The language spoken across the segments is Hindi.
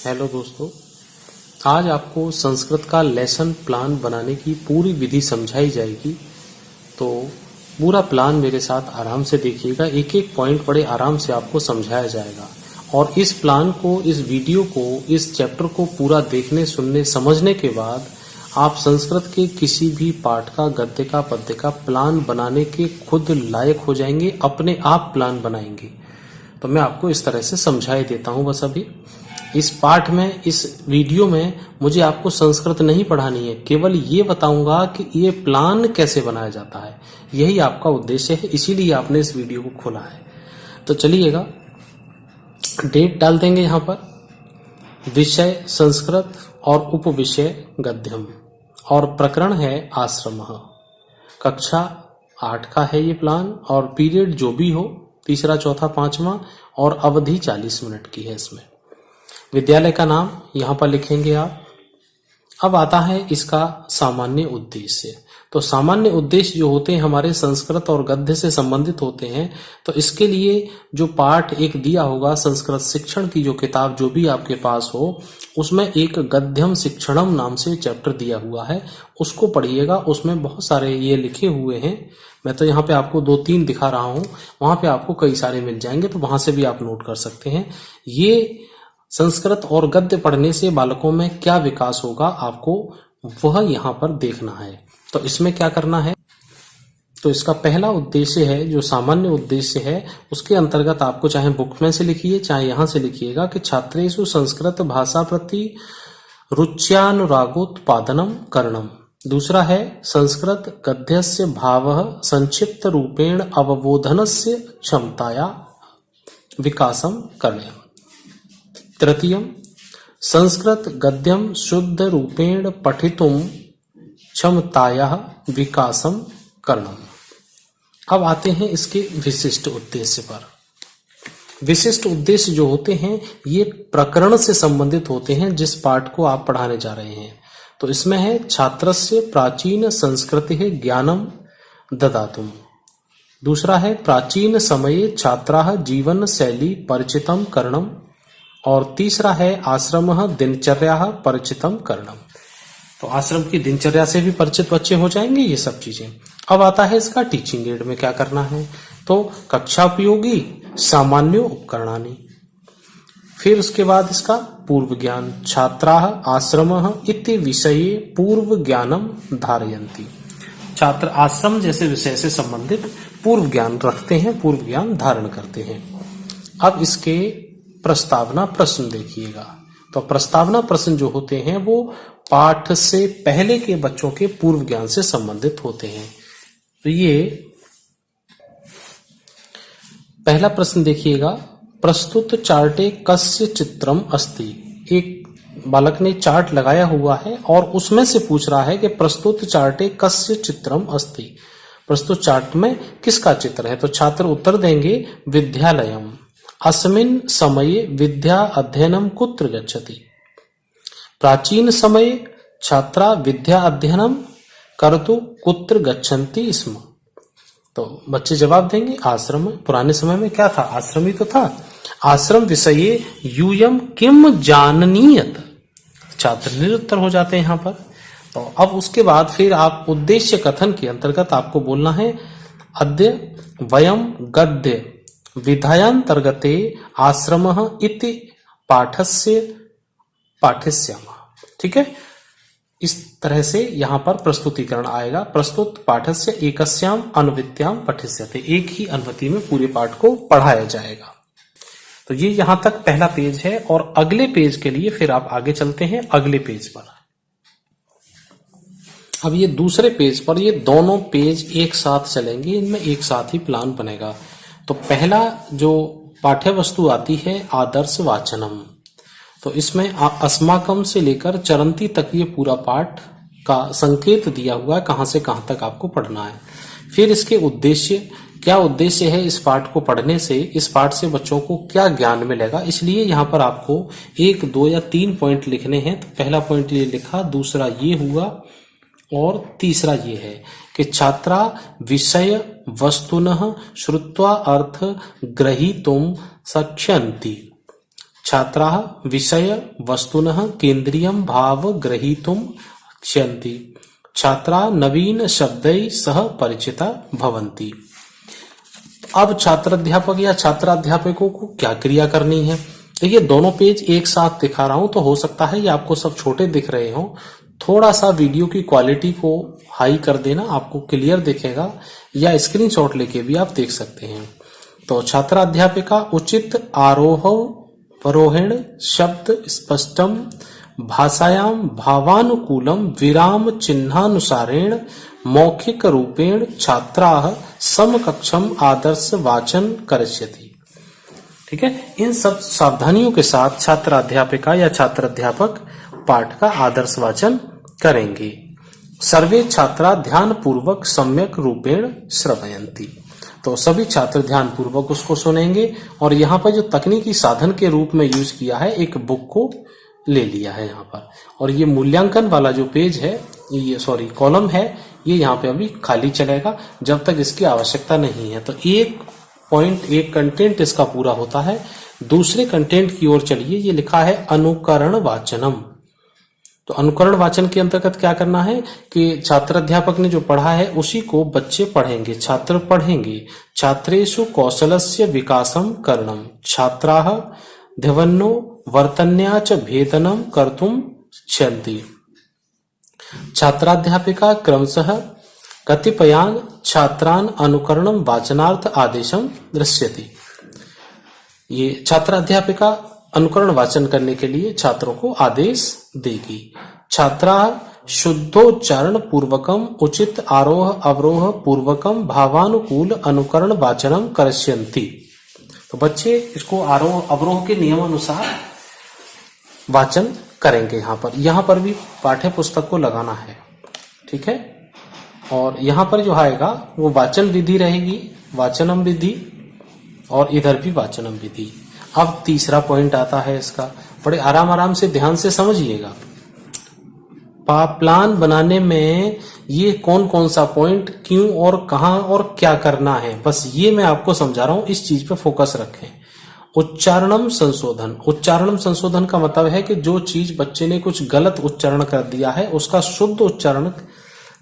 हेलो दोस्तों, आज आपको संस्कृत का लेसन प्लान बनाने की पूरी विधि समझाई जाएगी। तो पूरा प्लान मेरे साथ आराम से देखिएगा, एक एक पॉइंट बड़े आराम से आपको समझाया जाएगा। और इस प्लान को, इस वीडियो को, इस चैप्टर को पूरा देखने, सुनने, समझने के बाद आप संस्कृत के किसी भी पाठ का, गद्य का, पद्य का प्लान बनाने के खुद लायक हो जाएंगे, अपने आप प्लान बनाएंगे। तो मैं आपको इस तरह से समझाई देता हूं। बस अभी इस पाठ में, इस वीडियो में मुझे आपको संस्कृत नहीं पढ़ानी है, केवल ये बताऊंगा कि ये प्लान कैसे बनाया जाता है। यही आपका उद्देश्य है, इसीलिए आपने इस वीडियो को खोला है। तो चलिएगा, डेट डाल देंगे यहां पर। विषय संस्कृत और उपविषय गद्यम, और प्रकरण है आश्रम। कक्षा 8 का है ये प्लान, और पीरियड जो भी हो, तीसरा, चौथा, पांचवा, और अवधि 40 मिनट की है इसमें। विद्यालय का नाम यहां पर लिखेंगे आप। अब आता है इसका सामान्य उद्देश्य। तो सामान्य उद्देश्य जो होते हैं हमारे संस्कृत और गद्य से संबंधित होते हैं। तो इसके लिए जो पाठ एक दिया होगा, संस्कृत शिक्षण की जो किताब जो भी आपके पास हो, उसमें एक गद्यम शिक्षणम नाम से चैप्टर दिया हुआ है, उसको पढ़िएगा। उसमें बहुत सारे ये लिखे हुए हैं। मैं तो यहाँ पे आपको 2-3 दिखा रहा हूं, वहां पे आपको कई सारे मिल जाएंगे, तो वहां से भी आप नोट कर सकते हैं। ये संस्कृत और गद्य पढ़ने से बालकों में क्या विकास होगा, आपको वह यहाँ पर देखना है। तो इसमें क्या करना है, तो इसका पहला उद्देश्य है, जो सामान्य उद्देश्य है, उसके अंतर्गत आपको चाहे बुक में से लिखिए, चाहे यहाँ से लिखिएगा कि छात्रेषु संस्कृत भाषा प्रति रुच्यानुरागोत्पादनम करणम। दूसरा है संस्कृत गद्यस्य भावः संक्षिप्त रूपेण अवबोधनस्य क्षमताया विकासम करणीयम्। तृतीयम संस्कृत गद्यम शुद्ध रूपेण पठितुम क्षमतायाः विकासम करणम। अब आते हैं इसके विशिष्ट उद्देश्य पर। विशिष्ट उद्देश्य जो होते हैं ये प्रकरण से संबंधित होते हैं, जिस पाठ को आप पढ़ाने जा रहे हैं। तो इसमें है छात्रस्य प्राचीन संस्कृतिः ज्ञानम ददातुम। दूसरा है प्राचीन समये छात्राः जीवन शैली परिचितम करणम। और तीसरा है आश्रमः दिनचर्या परिचितम करणम। तो आश्रम की दिनचर्या से भी परिचित बच्चे हो जाएंगे, ये सब चीजें। अब आता है इसका टीचिंग एड में क्या करना है। तो कक्षा उपयोगी सामान्य उपकरणानि। फिर उसके बाद इसका पूर्व ज्ञान, छात्राः आश्रमः इति विषये पूर्व ज्ञानम धारयन्ति। छात्र आश्रम जैसे विषय से संबंधित पूर्व ज्ञान रखते हैं, पूर्व ज्ञान धारण करते हैं। अब इसके प्रस्तावना प्रश्न देखिएगा। तो प्रस्तावना प्रश्न जो होते हैं वो पाठ से पहले के बच्चों के पूर्व ज्ञान से संबंधित होते हैं। तो ये पहला प्रश्न देखिएगा, प्रस्तुत चार्टे कस्य चित्रम अस्ति। एक बालक ने चार्ट लगाया हुआ है और उसमें से पूछ रहा है कि प्रस्तुत चार्टे कस्य चित्रम अस्ति, प्रस्तुत चार्ट में किसका चित्र है। तो छात्र उत्तर देंगे विद्यालयम। अस्मिन् समये विद्या अध्ययनम कुत्र गच्छति। प्राचीन समये छात्रा विद्या अध्ययनम कर्तु कुत्र गच्छन्ति स्म। तो बच्चे जवाब देंगे आश्रम में। पुराने समय में क्या था, आश्रम ही तो था। आश्रम विषये यूयम किम जाननीयत। छात्र निरुत्तर हो जाते हैं यहाँ पर। तो अब उसके बाद फिर आप उद्देश्य कथन के अंतर्गत आपको बोलना है, अद्य वयम गद्य विधायांतर्गते आश्रमः इति पाठस्य पाठस्यामः। ठीक है, इस तरह से यहां पर प्रस्तुतिकरण आएगा। प्रस्तुत पाठस्य एकस्याम अनुवृत्त्याम पठिष्यते। एक ही अनुवृत्ति में पूरे पाठ को पढ़ाया जाएगा। तो ये यहां तक पहला पेज है। और अगले पेज के लिए फिर आप आगे चलते हैं अगले पेज पर। अब ये दूसरे पेज पर ये दोनों पेज एक साथ चलेंगे, इनमें एक साथ ही प्लान बनेगा। तो पहला जो पाठ्य वस्तु आती है आदर्श वाचनम। तो इसमें अस्माकम से लेकर चरंती तक ये पूरा पाठ का संकेत दिया हुआ है, कहां से कहां तक आपको पढ़ना है। फिर इसके उद्देश्य, क्या उद्देश्य है इस पाठ को पढ़ने से, इस पाठ से बच्चों को क्या ज्ञान मिलेगा। इसलिए यहाँ पर आपको 1, 2 या 3 पॉइंट लिखने हैं। तो पहला पॉइंट ये लिखा, दूसरा ये हुआ, और तीसरा ये है कि छात्रा विषय वस्तुनः श्रुत्वा अर्थ ग्रहीतुम शक्ष्यन्ति। छात्राः विषय वस्तुनः केन्द्रियं भाव ग्रहीतुं इच्छन्ति। छात्रा नवीन शब्दैः सह परिचिता भवन्ति। अब छात्राध्यापक या छात्राध्यापकों को क्या क्रिया करनी है? देखिए दोनों पेज एक साथ दिखा रहा हूं, तो हो सकता है ये आपको सब छोटे दिख रहे हो। थोड़ा सा वीडियो की क्वालिटी को हाई कर देना, आपको क्लियर दिखेगा, या स्क्रीनशॉट लेके भी आप देख सकते हैं। तो छात्राध्यापिका उचित आरोहण शब्द स्पष्टम भाषायां भावानुकूलम विराम चिन्हानुसारेण मौखिक रूपेण छात्राः समकक्षम आदर्श वाचन करिष्यति। ठीक है, इन सब सावधानियों के साथ छात्राध्यापिका या छात्राध्यापक पाठ का आदर्श वाचन करेंगे। सर्वे छात्रा ध्यान पूर्वक सम्यक रूपेण श्रवयन्ति। तो सभी छात्र ध्यान पूर्वक उसको सुनेंगे। और यहाँ पर जो तकनीकी साधन के रूप में यूज किया है, एक बुक को ले लिया है यहाँ पर। और ये मूल्यांकन वाला जो पेज है, ये कॉलम है, ये यहाँ पे अभी खाली चलेगा जब तक इसकी आवश्यकता नहीं है। तो एक कंटेंट इसका पूरा होता है। दूसरे कंटेंट की ओर चलिए। ये लिखा है अनुकरण वाचनम। तो अनुकरण वाचन के अंतर्गत क्या करना है कि छात्राध्यापक ने जो पढ़ा है उसी को बच्चे पढ़ेंगे, छात्र पढ़ेंगे। छात्रेषु कौशलस्य विकासम करणम छात्राः ध्यवन्नो वर्तन्या च भेदनम कर्तुम इच्छन्ति। छात्राध्यापिका क्रमशः कतिपयान् छात्रान् अनुकरणं वाचनार्थ आदेशं दृश्यति। ये छात्राध्यापिका अनुकरण वाचन करने के लिए छात्रों को आदेश देगी। छात्रा शुद्धोच्चारण पूर्वकम उचित आरोह अवरोह पूर्वकम भावानुकूल अनुकरण वाचनम करिष्यन्ति। तो बच्चे इसको आरोह अवरोह के नियमानुसार वाचन करेंगे। यहाँ पर भी पाठ्य पुस्तक को लगाना है। ठीक है, और यहाँ पर जो आएगा वो वाचन विधि रहेगी, वाचनम विधि, और इधर भी वाचनम विधि। अब तीसरा पॉइंट आता है इसका, बड़े आराम से ध्यान से समझिएगा। प्लान बनाने में ये कौन कौन सा पॉइंट क्यों और कहां और क्या करना है, बस ये मैं आपको समझा रहा हूं, इस चीज पे फोकस रखें। उच्चारणम संशोधन। उच्चारणम संशोधन का मतलब है कि जो चीज बच्चे ने कुछ गलत उच्चारण कर दिया है उसका शुद्ध उच्चारण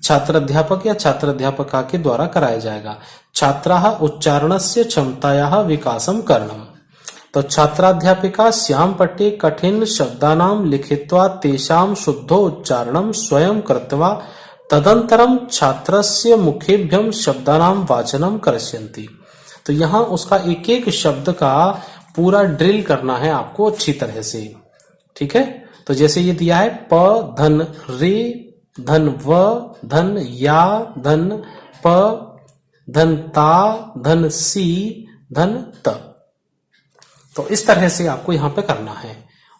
छात्राध्यापक या छात्राध्यापिका के द्वारा कराया जाएगा। छात्राः उच्चारणस्य क्षमतायाः विकासम करणम। तो छात्राध्यापिका श्याम पट्टे कठिन शब्दानां लिखित्वा तेषां शुद्धो उच्चारणं स्वयं कृत्वा तदंतरम छात्रस्य मुखेभ्यं शब्दानां वाचनम करिष्यन्ति। तो यहाँ उसका एक एक शब्द का पूरा ड्रिल करना है आपको अच्छी तरह से। ठीक है, तो जैसे ये दिया है प धन रे धन व धन या धन प धन ता धन सी धन त। तो इस तरह से आपको यहाँ पे करना है।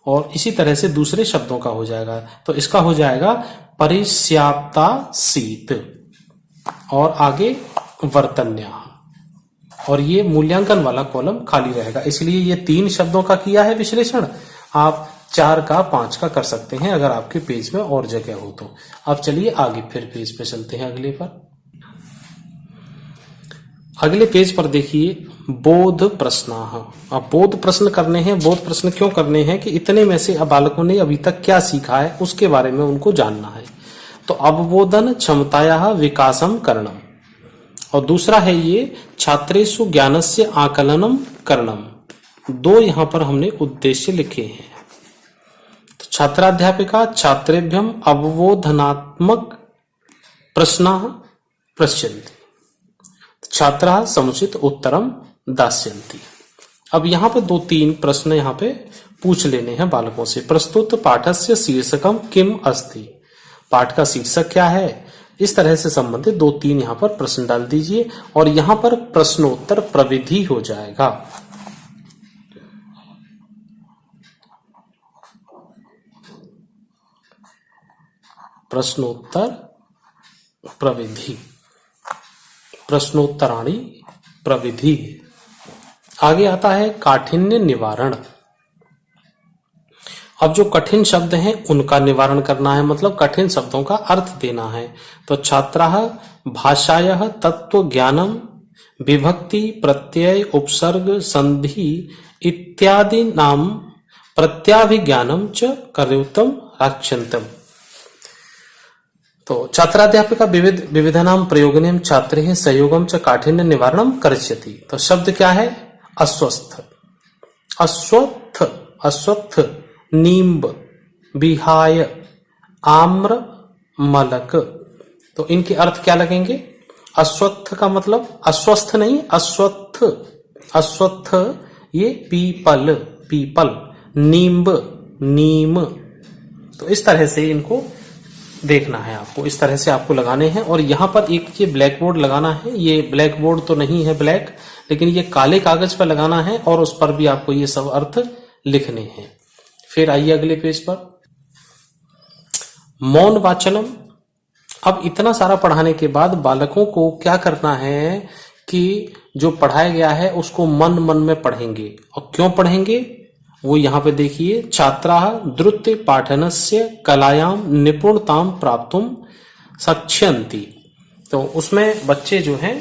और इसी तरह से दूसरे शब्दों का हो जाएगा। तो इसका हो जाएगा परिस्याप्ता सीत, और आगे वर्तन्या, और ये मूल्यांकन वाला कॉलम खाली रहेगा। इसलिए ये 3 शब्दों का किया है विश्लेषण। आप 4 का 5 का कर सकते हैं अगर आपके पेज में और जगह हो तो। अब चलिए आगे फिर पेज पे चलते हैं अगले पर। अगले पेज पर देखिए बोध प्रश्न। अब बोध प्रश्न करने हैं। बोध प्रश्न क्यों करने हैं कि इतने में से बालकों ने अभी तक क्या सीखा है उसके बारे में उनको जानना है। तो अवबोधन क्षमतायाः विकासम करणम, और दूसरा है ये छात्रेषु ज्ञानस्य आकलनम करणम। 2 यहाँ पर हमने उद्देश्य लिखे हैं। तो छात्राध्यापिका छात्रेभ्यम अवबोधनात्मक प्रश्नाः पृच्छन्ति, छात्राः समुचित उत्तरम दास्यन्ति। अब यहाँ पे 2-3 प्रश्न यहाँ पे पूछ लेने हैं बालकों से। प्रस्तुत पाठस्य शीर्षकम किम अस्ति। पाठ का शीर्षक क्या है, इस तरह से संबंधित 2-3 यहाँ पर प्रश्न डाल दीजिए। और यहाँ पर प्रश्नोत्तर प्रविधि हो जाएगा। प्रश्नोत्तर प्रविधि, प्रश्नोत्तराणी प्रविधि। आगे आता है काठिन्य निवारण। अब जो कठिन शब्द हैं उनका निवारण करना है, मतलब कठिन शब्दों का अर्थ देना है। तो छात्राः भाषायाः तत्व ज्ञानम विभक्ति प्रत्यय उपसर्ग संधि इत्यादि नाम प्रत्याभिज्ञानम च कर्तव्यम राक्षन्तम। तो छात्राध्यापिका विविधानां प्रयोगनेम छात्रैः सहयोगम च काठिन्य निवारणम करिष्यति। तो शब्द क्या है? अस्वस्थ, अश्वत्थ, अश्वत्थ, नींब, विहाय, आम्र, मलक। तो इनके अर्थ क्या लगेंगे? अश्वत्थ का मतलब अश्वस्थ नहीं, अश्वत्थ, अश्वत्थ ये पीपल, पीपल, नींब, नीम। तो इस तरह से इनको देखना है आपको, इस तरह से आपको लगाने हैं। और यहां पर एक ये ब्लैक बोर्ड लगाना है। ये ब्लैक बोर्ड तो नहीं है ब्लैक, लेकिन ये काले कागज पर लगाना है और उस पर भी आपको ये सब अर्थ लिखने हैं। फिर आइए अगले पेज पर, मौन वाचनम। अब इतना सारा पढ़ाने के बाद बालकों को क्या करना है कि जो पढ़ाया गया है उसको मन मन में पढ़ेंगे। और क्यों पढ़ेंगे वो यहां पे देखिए, छात्राः द्रुत पाठनस्य कलायाम निपुणताम प्राप्तुम शक्ष्यन्ति। तो उसमें बच्चे जो हैं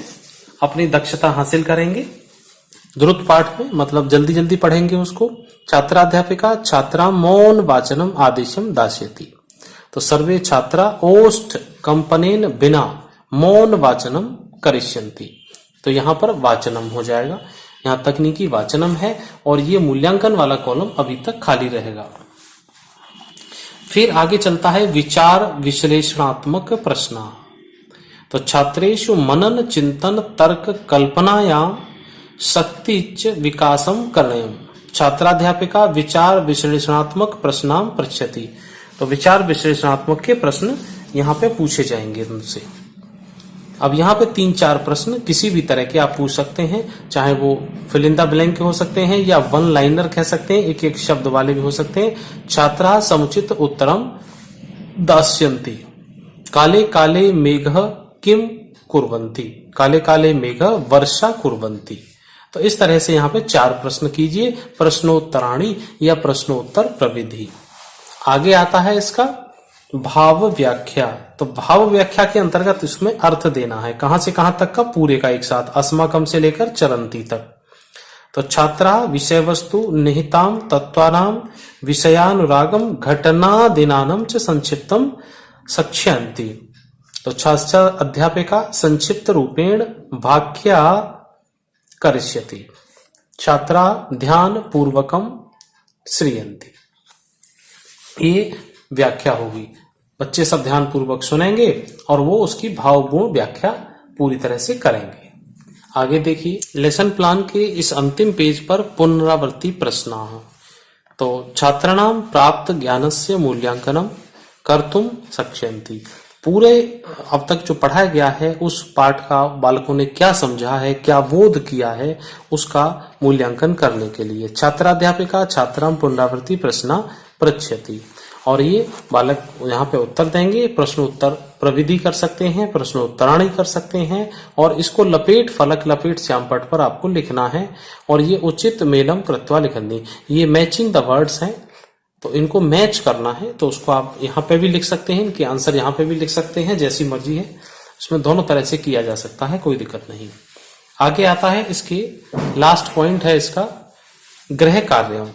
अपनी दक्षता हासिल करेंगे। द्रुत पाठ में मतलब जल्दी जल्दी पढ़ेंगे उसको। छात्राध्यापिका छात्रा मौन वाचनम आदेशम दास्यति। तो सर्वे छात्रा ओष्ठ कंपनेन बिना मौन वाचनम करिष्यन्ति। तो यहां पर वाचनम हो जाएगा, यहां तकनीकी वाचनम है और ये मूल्यांकन वाला कॉलम अभी तक खाली रहेगा। फिर आगे चलता है विचार विश्लेषणात्मक प्रश्न। तो छात्रेषु मनन चिंतन तर्क कल्पनायां शक्तिच विकासम करणीयम। छात्राध्यापिका विचार विश्लेषणात्मक प्रश्नाम पृच्छति। तो विचार विश्लेषणात्मक के प्रश्न यहाँ पे पूछे जाएंगे उनसे। अब यहाँ पे 3-4 प्रश्न किसी भी तरह के आप पूछ सकते हैं, चाहे वो फिल इन द ब्लैंक के हो सकते हैं या वन लाइनर कह सकते हैं, एक एक शब्द वाले भी हो सकते हैं। छात्रा समुचित उत्तरम दास्यन्ति। काले काले मेघ किम कुर्वन्ति। काले काले मेघ वर्षा कुर्वन्ति। तो इस तरह से यहाँ पे 4 प्रश्न कीजिए, प्रश्नोत्तराणी या प्रश्नोत्तर प्रविधि। आगे आता है इसका भाव व्याख्या। तो भाव व्याख्या के अंतर्गत इसमें अर्थ देना है, कहां से कहां तक का, पूरे का एक साथ, अस्माकम से लेकर चरंती तक। तो छात्रा विषय वस्तु निहिताम तत्वानाम विषयानुरागम घटनादिनानम च संक्षिप्तम शक्ष्यन्ति। तो छात्र अध्यापिका संक्षिप्त रूपेण व्याख्या करिष्यति। छात्रा ध्यान पूर्वकम श्रीयन्ति। ये व्याख्या होगी, बच्चे सब ध्यान पूर्वक सुनेंगे और वो उसकी भावपूर्ण व्याख्या पूरी तरह से करेंगे। आगे देखिए, लेसन प्लान के इस अंतिम पेज पर पुनरावृत्ति प्रश्न। तो छात्राणाम प्राप्त ज्ञानस्य मूल्यांकनम कर्तुम शक्ष्यन्ति। पूरे अब तक जो पढ़ाया गया है उस पाठ का बालकों ने क्या समझा है, क्या बोध किया है, उसका मूल्यांकन करने के लिए छात्राध्यापिका छात्राम पुनरावृत्ति प्रश्न पृच्छति। और ये बालक यहाँ पे उत्तर देंगे। प्रश्न उत्तर प्रविधि कर सकते हैं, प्रश्नोत्तराणी कर सकते हैं और इसको लपेट फलक लपेट श्यामपट पर आपको लिखना है। और ये उचित मेलम कृत्वा लिखनी, ये मैचिंग द वर्ड्स हैं, तो इनको मैच करना है। तो उसको आप यहाँ पे भी लिख सकते हैं, इनके आंसर यहाँ पे भी लिख सकते हैं, जैसी मर्जी है। इसमें दोनों तरह से किया जा सकता है, कोई दिक्कत नहीं। आगे आता है इसके लास्ट पॉइंट है इसका गृह कार्य।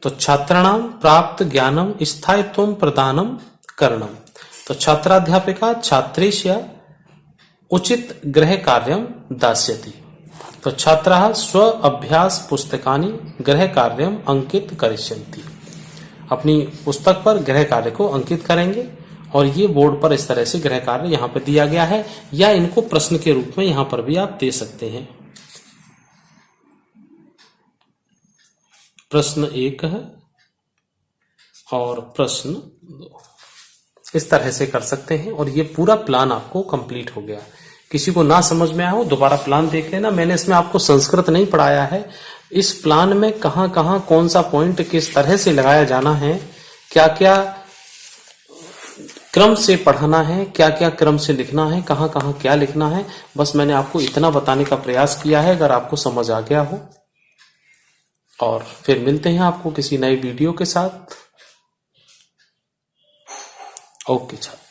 तो छात्राणाम प्राप्त ज्ञानम स्थायित्वम प्रदानम करणम। तो छात्राध्यापिका छात्रेष्य उचित गृह कार्यम दास्यति। तो छात्राः स्व अभ्यास पुस्तकानि गृह कार्यम अंकित करिष्यन्ति। अपनी पुस्तक पर गृह कार्य को अंकित करेंगे और ये बोर्ड पर इस तरह से गृह कार्य यहाँ पर दिया गया है, या इनको प्रश्न के रूप में यहाँ पर भी आप दे सकते हैं। प्रश्न 1 है और प्रश्न 2, इस तरह से कर सकते हैं। और ये पूरा प्लान आपको कंप्लीट हो गया। किसी को ना समझ में आया हो दोबारा प्लान देख लेना। मैंने इसमें आपको संस्कृत नहीं पढ़ाया है, इस प्लान में कहां कहां कौन सा पॉइंट किस तरह से लगाया जाना है, क्या क्या क्रम से पढ़ाना है, क्या क्या क्रम से लिखना है, कहां कहां क्या लिखना है, बस मैंने आपको इतना बताने का प्रयास किया है। अगर आपको समझ आ गया हो, और फिर मिलते हैं आपको किसी नई वीडियो के साथ। ओके छात्र।